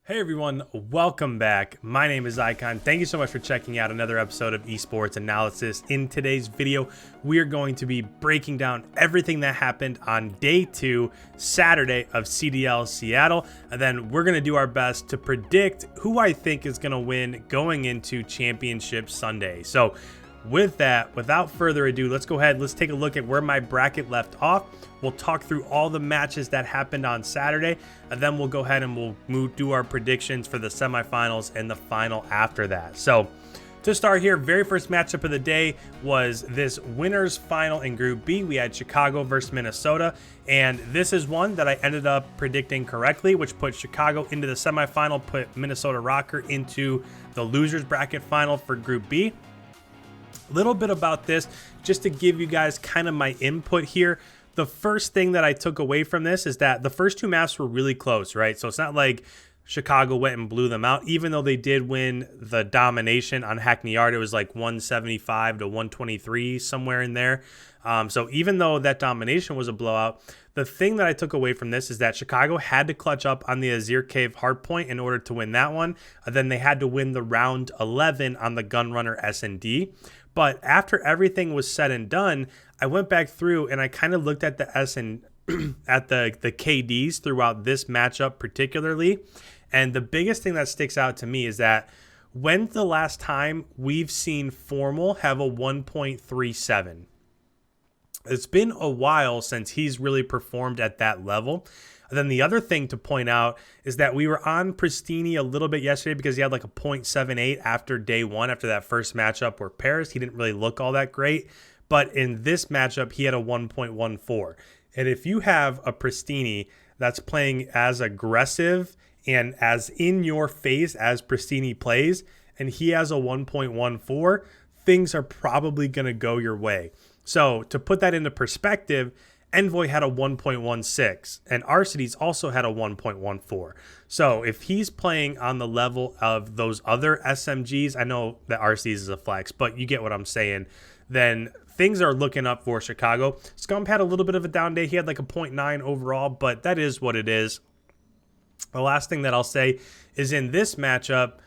Hey everyone, welcome back. My name is Icon. Thank you so much for checking out another episode of Esports Analysis. In today's video, we are going to be breaking down everything that happened on day 2, Saturday of CDL Seattle, and then we're going to do our best to predict who I think is going to win going into Championship Sunday. So with that, without further ado, let's go ahead. Let's take a look at where my bracket left off. We'll talk through all the matches that happened on Saturday, and then we'll go ahead and we'll do our predictions for the semifinals and the final after that. So to start here, very first matchup of the day was this winners final in Group B. We had Chicago versus Minnesota, and this is one that I ended up predicting correctly, which put Chicago into the semifinal, put Minnesota Rocker into the losers bracket final for Group B. Little bit about this, just to give you guys kind of my input here. The first thing that I took away from this is that the first two maps were really close, right? So it's not like Chicago went and blew them out, even though they did win the domination on Hackney Yard. It was like 175 to 123, somewhere in there. So even though that domination was a blowout, the thing that I took away from this is that Chicago had to clutch up on the Azir Cave hardpoint in order to win that one. Then they had to win the round 11 on the Gunrunner S&D. But after everything was said and done, I went back through and I kind of looked at the at the KDs throughout this matchup particularly. And the biggest thing that sticks out to me is that when's the last time we've seen Formal have a 1.37? It's been a while since he's really performed at that level. And then the other thing to point out is that we were on Pristini a little bit yesterday because he had like a 0.78 after day one, after that first matchup where Paris, he didn't really look all that great. But in this matchup, he had a 1.14. And if you have a Pristini that's playing as aggressive and as in your face as Pristini plays, and he has a 1.14, things are probably going to go your way. So to put that into perspective, Envoy had a 1.16 and Arcides also had a 1.14. So if he's playing on the level of those other SMGs, I know that Arcides is a flex, but you get what I'm saying, then things are looking up for Chicago. Scump had a little bit of a down day. He had like a 0.9 overall, but that is what it is. The last thing that I'll say is in this matchup,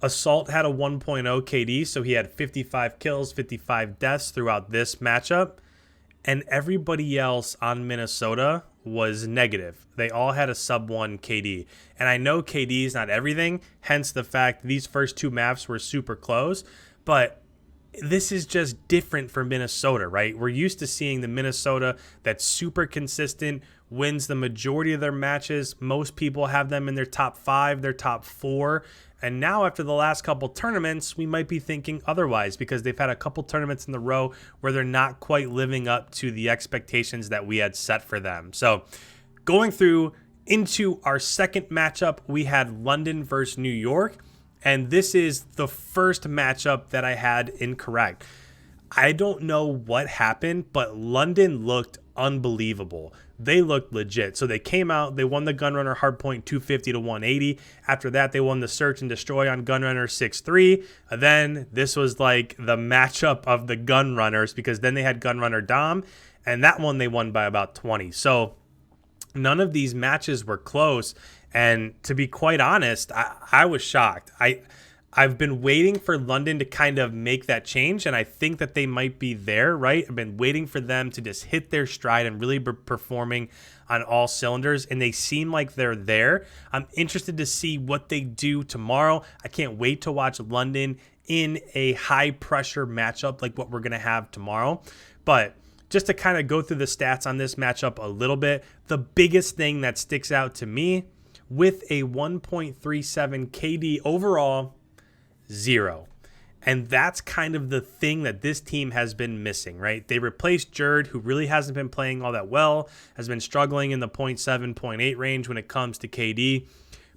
Assault had a 1.0 KD, so he had 55 kills, 55 deaths throughout this matchup. And everybody else on Minnesota was negative. They all had a sub 1 KD. And I know KD is not everything, hence the fact these first two maps were super close. But this is just different for Minnesota, right? We're used to seeing the Minnesota that's super consistent, wins the majority of their matches. Most people have them in their top 5, their top 4. And now after the last couple tournaments, we might be thinking otherwise because they've had a couple tournaments in the row where they're not quite living up to the expectations that we had set for them. So going through into our second matchup, we had London versus New York. And this is the first matchup that I had incorrect. I don't know what happened, but London looked unbelievable. They looked legit. So they came out, they won the Gunrunner hardpoint 250 to 180. After that, they won the search and destroy on Gunrunner 6-3. Then this was like the matchup of the Gunrunners because then they had Gunrunner Dom, and that one they won by about 20. So none of these matches were close. And to be quite honest, I was shocked. I've been waiting for London to kind of make that change, and I think that they might be there, right? I've been waiting for them to just hit their stride and really be performing on all cylinders, and they seem like they're there. I'm interested to see what they do tomorrow. I can't wait to watch London in a high-pressure matchup like what we're going to have tomorrow. But just to kind of go through the stats on this matchup a little bit, the biggest thing that sticks out to me, with a 1.37 KD overall, 0. And that's kind of the thing that this team has been missing, right? They replaced Jerd, who really hasn't been playing all that well, has been struggling in the 0.7, 0.8 range when it comes to KD.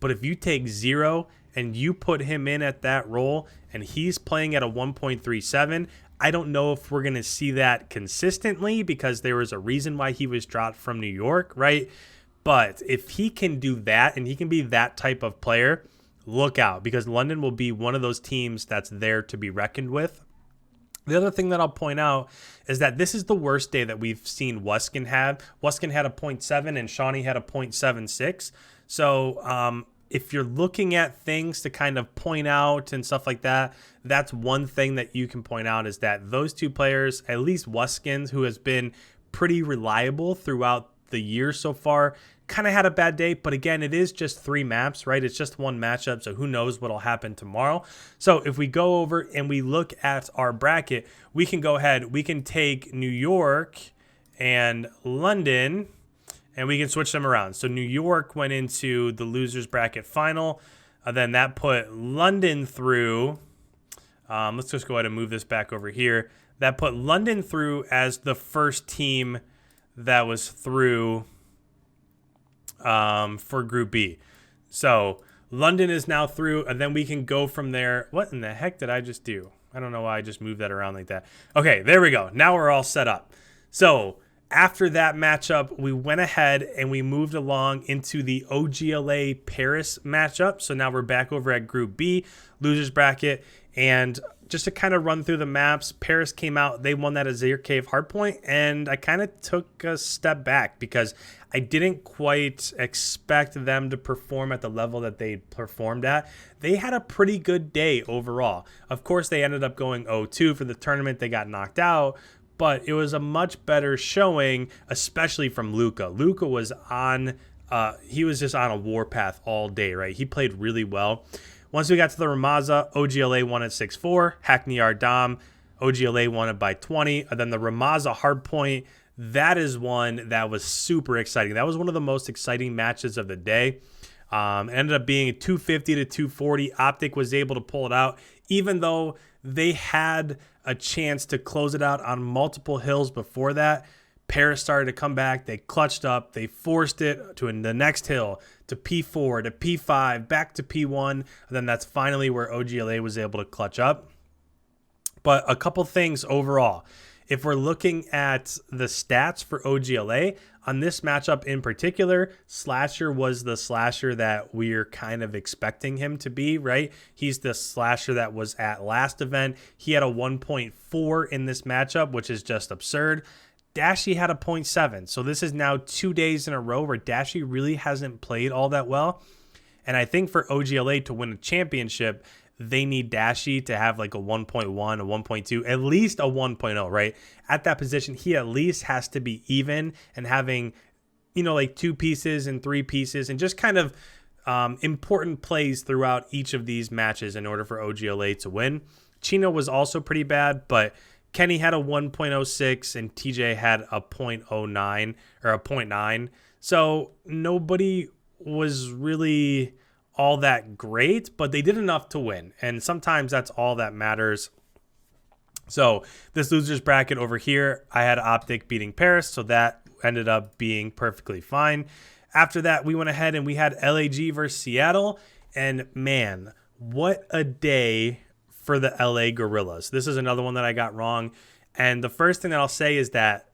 But if you take 0 and you put him in at that role and he's playing at a 1.37, I don't know if we're going to see that consistently because there was a reason why he was dropped from New York, right? But if he can do that and he can be that type of player, look out because London will be one of those teams that's there to be reckoned with. The other thing that I'll point out is that this is the worst day that we've seen Wuskin have. Wuskin had a 0.7 and Shawnee had a 0.76. So if you're looking at things to kind of point out and stuff like that, that's one thing that you can point out is that those two players, at least Wuskins, who has been pretty reliable throughout the year so far, kind of had a bad day. But again, it is just 3 maps, right? It's just one matchup, so who knows what'll happen tomorrow. So if we go over and we look at our bracket, we can go ahead, we can take New York and London, and we can switch them around. So New York went into the losers bracket final. Then that put London through. Let's just go ahead and move this back over here. That put London through as the first team that was through for Group B. So London is now through, and then we can go from there. What in the heck did I just do? I don't know why I just moved that around like that. Okay, there we go. Now we're all set up. So after that matchup, we went ahead and we moved along into the OGLA Paris matchup. So now we're back over at Group B, losers bracket. And just to kind of run through the maps, Paris came out. They won that Azir Cave Hardpoint. And I kind of took a step back because I didn't quite expect them to perform at the level that they performed at. They had a pretty good day overall. Of course, they ended up going 0-2 for the tournament. They got knocked out. But it was a much better showing, especially from Luca. Luca was on, he was just on a warpath all day, right? He played really well. Once we got to the Ramaza, OGLA won at 6-4. Hackney Ardam, OGLA won it by 20. And then the Ramaza Hardpoint, that is one that was super exciting. That was one of the most exciting matches of the day. It ended up being a 250 to 240. Optic was able to pull it out, even though they had a chance to close it out on multiple hills before that. Paris started to come back. They clutched up. They forced it to the next hill, to P4, to P5, back to P1. And then that's finally where OGLA was able to clutch up. But a couple things overall. If we're looking at the stats for OGLA, on this matchup in particular, Slasher was the Slasher that we're kind of expecting him to be, right? He's the Slasher that was at last event. He had a 1.4 in this matchup, which is just absurd. Dashy had a 0.7. So this is now 2 days in a row where Dashy really hasn't played all that well. And I think for OGLA to win a championship, they need Dashy to have like a 1.1, a 1.2, at least a 1.0, right? At that position, he at least has to be even and having, you know, like 2 pieces and 3 pieces and just kind of important plays throughout each of these matches in order for OGLA to win. Chino was also pretty bad, but Kenny had a 1.06 and TJ had a 0.09 or a 0.9. So nobody was really all that great, but they did enough to win. And sometimes that's all that matters. So this losers bracket over here, I had Optic beating Paris. So that ended up being perfectly fine. After that, we went ahead and we had LAG versus Seattle. And man, what a day for the LA Guerrillas. This is another one that I got wrong. And the first thing that I'll say is that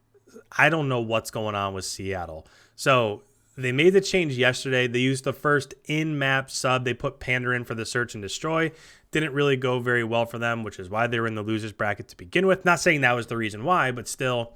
I don't know what's going on with Seattle. So they made the change yesterday. They used the first in-map sub. They put Panda in for the search and destroy. Didn't really go very well for them, which is why they were in the losers bracket to begin with. Not saying that was the reason why, but still.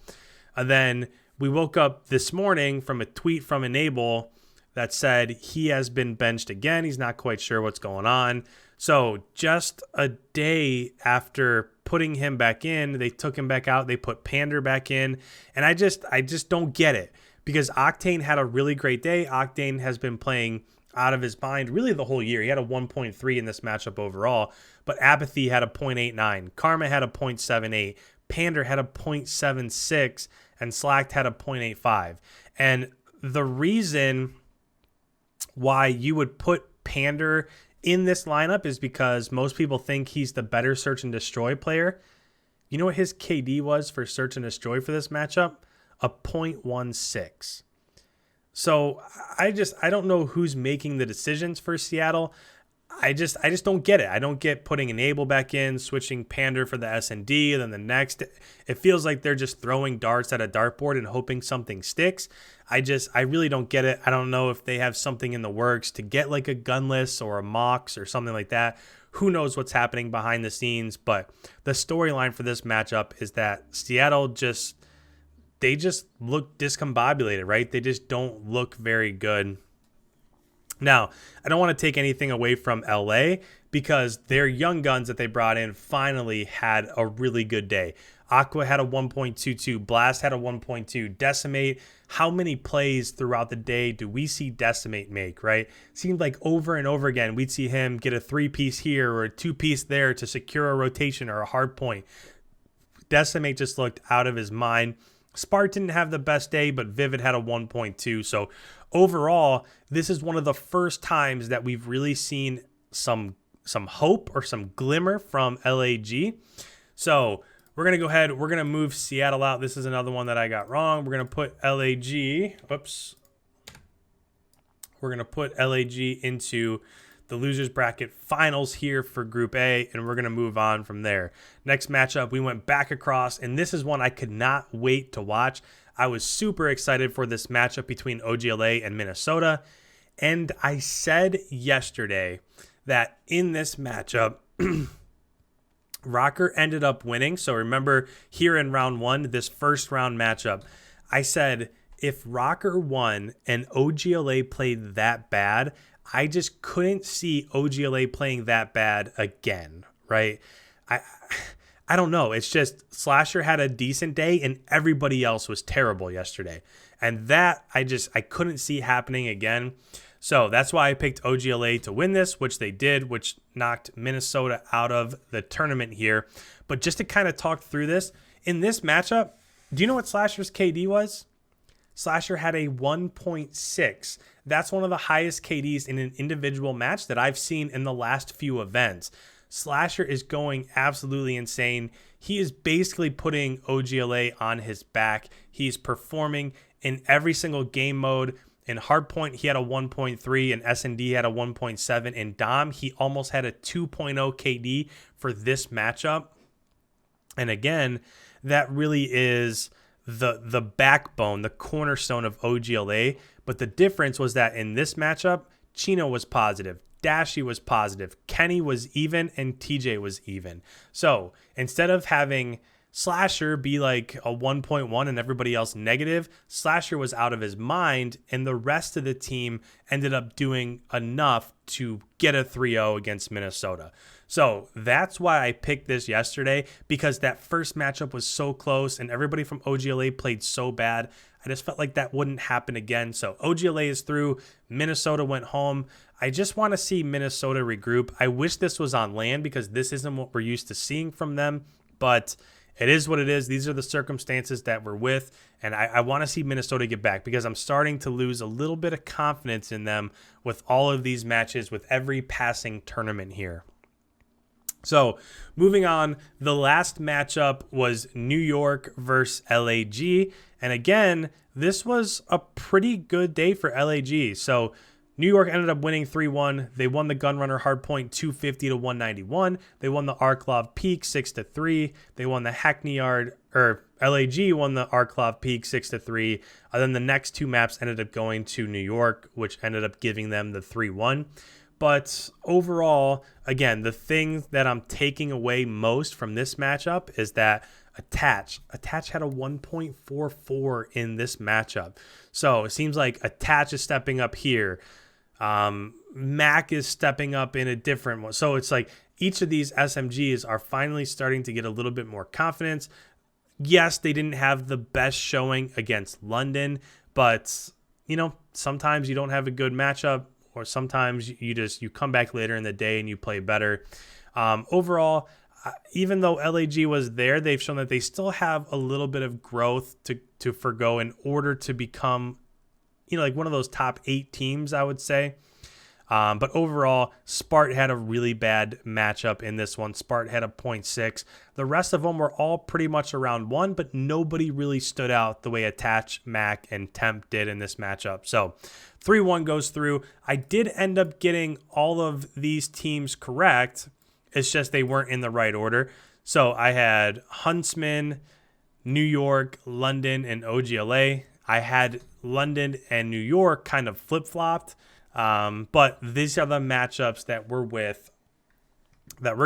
And then we woke up this morning from a tweet from Enable that said he has been benched again. He's not quite sure what's going on. So just a day after putting him back in, they took him back out. They put Pander back in. And I just don't get it. Because Octane had a really great day. Octane has been playing out of his mind really the whole year. He had a 1.3 in this matchup overall. But Apathy had a 0.89. Karma had a 0.78. Pander had a 0.76. And Slacked had a 0.85. And the reason why you would put Pander in this lineup is because most people think he's the better search and destroy player. You know what his KD was for search and destroy for this matchup? A 0.16. So I don't know who's making the decisions for Seattle. I just don't get it. I don't get putting Enable back in, switching Pander for the S&D, and then the next. It feels like they're just throwing darts at a dartboard and hoping something sticks. I really don't get it. I don't know if they have something in the works to get like a Gunless or a Mox or something like that. Who knows what's happening behind the scenes, but the storyline for this matchup is that Seattle they just look discombobulated, right? They just don't look very good. Now, I don't want to take anything away from LA because their young guns that they brought in finally had a really good day. Aqua had a 1.22, Blast had a 1.2, Decimate. How many plays throughout the day do we see Decimate make, right? Seemed like over and over again, we'd see him get a 3-piece here or a 2-piece there to secure a rotation or a hard point. Decimate just looked out of his mind. Spark didn't have the best day, but Vivid had a 1.2. So overall, this is one of the first times that we've really seen some hope or some glimmer from LAG. So we're going to go ahead. We're going to move Seattle out. This is another one that I got wrong. We're going to put LAG. Oops. We're going to put LAG into the losers bracket finals here for Group A, and we're going to move on from there. Next matchup, we went back across, and this is one I could not wait to watch. I was super excited for this matchup between OGLA and Minnesota, and I said yesterday that in this matchup, Rocker ended up winning. So remember here in round 1, this first round matchup, I said if Rocker won and OGLA played that bad, I just couldn't see OGLA playing that bad again, right? I don't know. It's just Slasher had a decent day and everybody else was terrible yesterday. And that I couldn't see happening again. So that's why I picked OGLA to win this, which they did, which knocked Minnesota out of the tournament here. But just to kind of talk through this, in this matchup, do you know what Slasher's KD was? Slasher had a 1.6. That's one of the highest KDs in an individual match that I've seen in the last few events. Slasher is going absolutely insane. He is basically putting OGLA on his back. He's performing in every single game mode. In Hardpoint, he had a 1.3, and S&D had a 1.7. In Dom, he almost had a 2.0 KD for this matchup. And again, that really is the backbone, the cornerstone of OGLA. But the difference was that in this matchup, Chino was positive, Dashy was positive, Kenny was even, and TJ was even. So instead of having Slasher be like a 1.1 and everybody else negative, Slasher was out of his mind, and the rest of the team ended up doing enough to get a 3-0 against Minnesota. So that's why I picked this yesterday, because that first matchup was so close and everybody from OGLA played so bad. I just felt like that wouldn't happen again. So OGLA is through. Minnesota went home. I just want to see Minnesota regroup. I wish this was on land because this isn't what we're used to seeing from them, but it is what it is. These are the circumstances that we're with, and I want to see Minnesota get back because I'm starting to lose a little bit of confidence in them with all of these matches, with every passing tournament here. So moving on, the last matchup was New York versus LAG. And again, this was a pretty good day for LAG. So New York ended up winning 3-1. They won the Gunrunner Hardpoint 250 to 191. They won the Arklov Peak 6-3. They won the Hackney Yard, or LAG won the Arklov Peak 6-3. And then the next two maps ended up going to New York, which ended up giving them the 3-1. But overall, again, the thing that I'm taking away most from this matchup is that Attach had a 1.44 in this matchup. So it seems like Attach is stepping up here. Mac is stepping up in a different one. So it's like each of these SMGs are finally starting to get a little bit more confidence. Yes, they didn't have the best showing against London, but you know, sometimes you don't have a good matchup, or sometimes you come back later in the day and you play better. Overall, even though LAG was there, they've shown that they still have a little bit of growth to forgo in order to become, you know, like one of those top 8 teams, I would say. But overall, Spart had a really bad matchup in this one. Spart had a 0.6. The rest of them were all pretty much around 1, but nobody really stood out the way Attach, Mac, and Temp did in this matchup. So 3-1 goes through. I did end up getting all of these teams correct. It's just they weren't in the right order. So I had Huntsman, New York, London, and OGLA. I had London and New York kind of flip-flopped. But these are the matchups that we're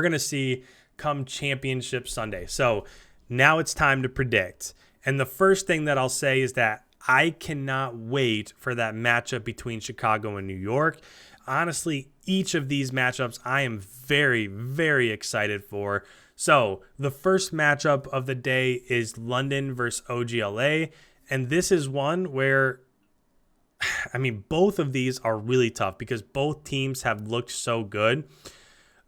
going to see come Championship Sunday. So now it's time to predict. And the first thing that I'll say is that I cannot wait for that matchup between Chicago and New York. Honestly, each of these matchups I am very, very excited for. So the first matchup of the day is London versus OGLA. And this is one where, I mean, both of these are really tough because both teams have looked so good.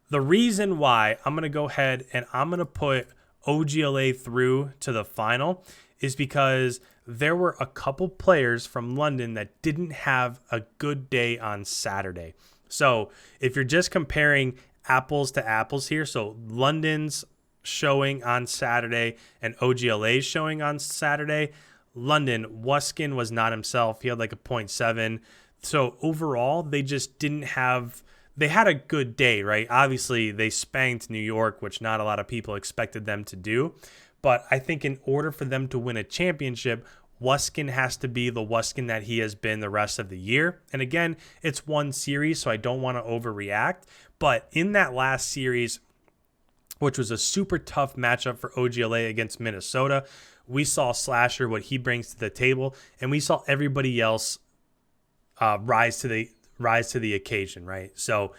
The reason why I'm going to go ahead and I'm going to put OGLA through to the final is because there were a couple players from London that didn't have a good day on Saturday. So if you're just comparing apples to apples here, so London's showing on Saturday and OGLA's showing on Saturday, London, Wuskin was not himself. He had like a 0.7. So overall, they just didn't have... They had a good day, right? Obviously, they spanked New York, which not a lot of people expected them to do. But I think in order for them to win a championship, Wuskin has to be the Wuskin that he has been the rest of the year. And again, it's one series, so I don't want to overreact. But in that last series, which was a super tough matchup for OGLA against Minnesota, we saw Slasher, what he brings to the table, and we saw everybody else rise to the occasion, right? So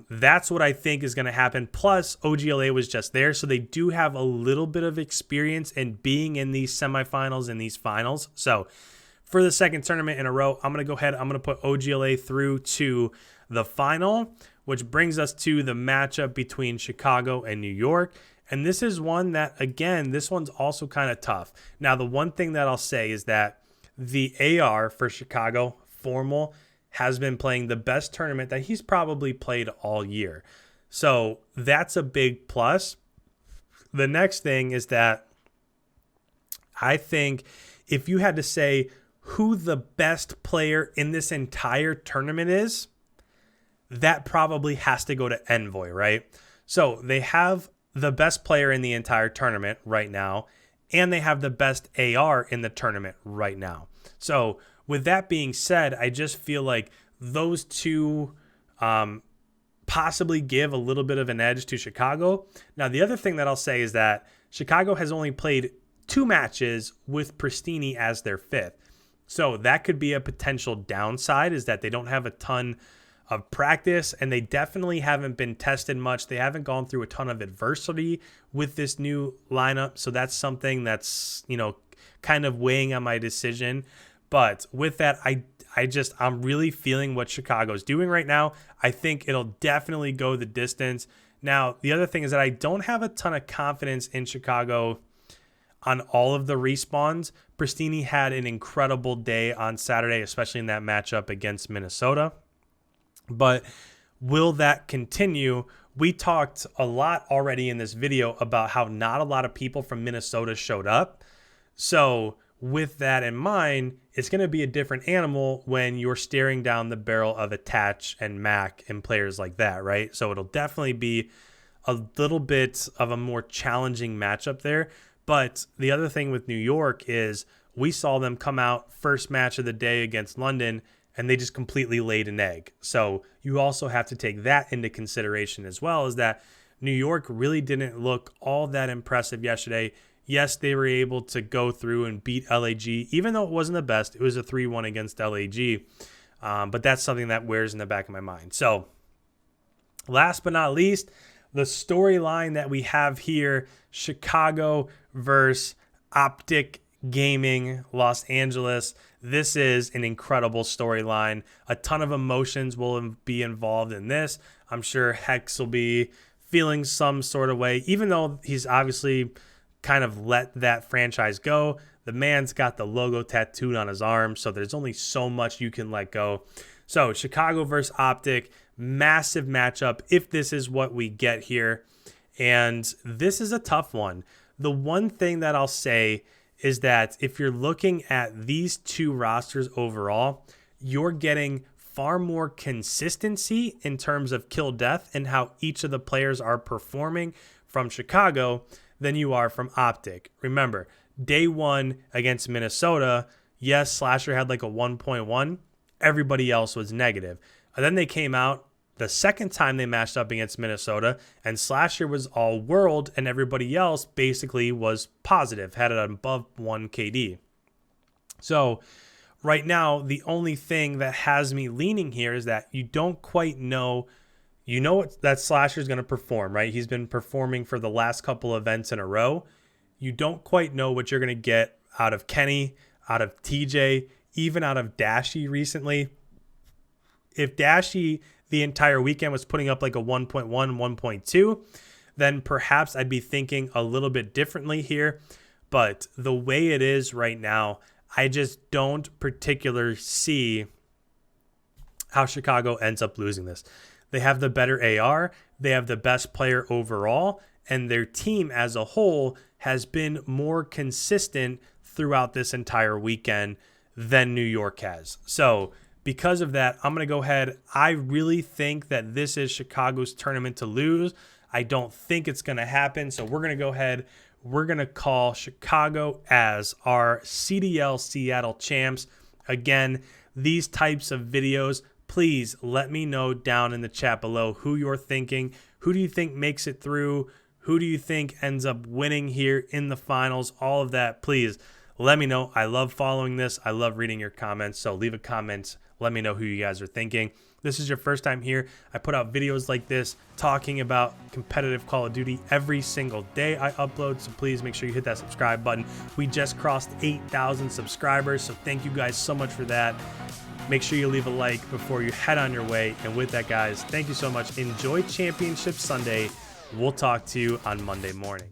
that's what I think is going to happen. Plus, OGLA was just there, so they do have a little bit of experience in being in these semifinals and these finals. So for the second tournament in a row, I'm going to go ahead. I'm going to put OGLA through to the final, which brings us to the matchup between Chicago and New York. And this is one that, again, this one's also kind of tough. Now, the one thing that I'll say is that the AR for Chicago, Formal, has been playing the best tournament that he's probably played all year. So that's a big plus. The next thing is that I think if you had to say who the best player in this entire tournament is, that probably has to go to Envoy, right? So they have the best player in the entire tournament right now, and they have the best AR in the tournament right now. So with that being said, I just feel like those two possibly give a little bit of an edge to Chicago. Now, the other thing that I'll say is that Chicago has only played 2 matches with Pristini as their 5th. So that could be a potential downside, is that they don't have a ton of practice, and they definitely haven't been tested much. They haven't gone through a ton of adversity with this new lineup. So that's something that's, kind of weighing on my decision. But with that, I'm really feeling what Chicago's doing right now. I think it'll definitely go the distance. Now, the other thing is that I don't have a ton of confidence in Chicago on all of the respawns. Pristini had an incredible day on Saturday, especially in that matchup against Minnesota. But will that continue? We talked a lot already in this video about how not a lot of people from Minnesota showed up. So with that in mind, it's going to be a different animal when you're staring down the barrel of Attach and Mac and players like that, right? So it'll definitely be a little bit of a more challenging matchup there. But the other thing with New York is we saw them come out first match of the day against London, and they just completely laid an egg. So you also have to take that into consideration as well, is that New York really didn't look all that impressive yesterday. Yes, they were able to go through and beat LAG, even though it wasn't the best. It was a 3-1 against LAG, but that's something that wears in the back of my mind. So last but not least, the storyline that we have here, Chicago versus Optic Gaming Los Angeles. This is an incredible storyline. A ton of emotions will be involved in this. I'm sure Hex will be feeling some sort of way, even though he's obviously kind of let that franchise go. The man's got the logo tattooed on his arm, so there's only so much you can let go. So Chicago versus Optic, massive matchup if this is what we get here. And this is a tough one. The one thing that I'll say is that if you're looking at these two rosters overall, you're getting far more consistency in terms of kill death and how each of the players are performing from Chicago than you are from Optic. Remember, day one against Minnesota, yes, Slasher had like a 1.1. Everybody else was negative. And then they came out the second time they matched up against Minnesota, and Slasher was all world, and everybody else basically was positive, had an above 1 KD. So right now, the only thing that has me leaning here is that you don't quite know. You know what that Slasher is going to perform, right? He's been performing for the last couple events in a row. You don't quite know what you're going to get out of Kenny, out of TJ, even out of Dashy recently. If Dashy the entire weekend was putting up like a 1.1, 1.2, then perhaps I'd be thinking a little bit differently here. But the way it is right now, I just don't particularly see how Chicago ends up losing this. They have the better AR, they have the best player overall, and their team as a whole has been more consistent throughout this entire weekend than New York has. So because of that, I'm going to go ahead. I really think that this is Chicago's tournament to lose. I don't think it's going to happen. So we're going to go ahead. We're going to call Chicago as our CDL Seattle champs. Again, these types of videos, please let me know down in the chat below who you're thinking. Who do you think makes it through? Who do you think ends up winning here in the finals? All of that, please let me know. I love following this. I love reading your comments. So leave a comment. Let me know who you guys are thinking. This is your first time here. I put out videos like this talking about competitive Call of Duty every single day I upload. So please make sure you hit that subscribe button. We just crossed 8,000 subscribers. So thank you guys so much for that. Make sure you leave a like before you head on your way. And with that, guys, thank you so much. Enjoy Championship Sunday. We'll talk to you on Monday morning.